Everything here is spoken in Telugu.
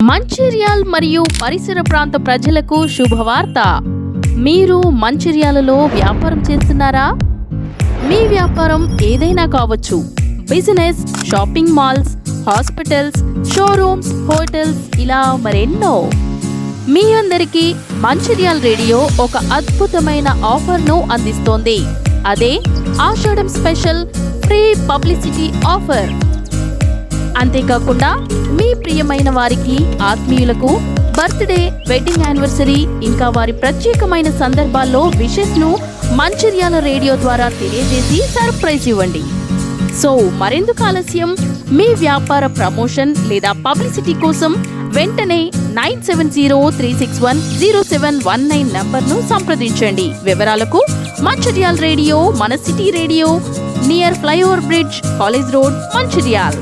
మంచిర్యాల్ మరియు పరిసర ప్రాంత ప్రజలకు శుభవార్త. మీరు మంచిర్యాలలో వ్యాపారం చేస్తున్నారా? మీ వ్యాపారం ఏదైనా కావచ్చు. Business, shopping malls, hospitals, showrooms, hotels, ఇలా మరెన్నో. మీ అందరికీ మంచిర్యాల్ రేడియో ఒక అద్భుతమైన ఆఫర్ను అందిస్తోంది. అదే ఆషాఢం స్పెషల్ ఫ్రీ పబ్లిసిటీ ఆఫర్. అంతేకాకుండా మీ ప్రియమైన వారికి, ఆత్మీయులకు బర్త్డే, వెడ్డింగ్ యానివర్సరీ, ఇంకా వారి ప్రత్యేకమైన సందర్భాల్లో విషెస్ ను మంచిర్యాల రేడియో ద్వారా తెలియజేసి సర్ప్రైజ్ ఇవ్వండి. సో మరెందుకు ఆలస్యం? మీ వ్యాపార ప్రమోషన్ లేదా పబ్లిసిటీ కోసం వెంటనే 9703610719 నంబర్ను సంప్రదించండి. వివరాలకు మంచిర్యాల్ రేడియో, మన city radio, near flyover bridge, college road, Mancherial.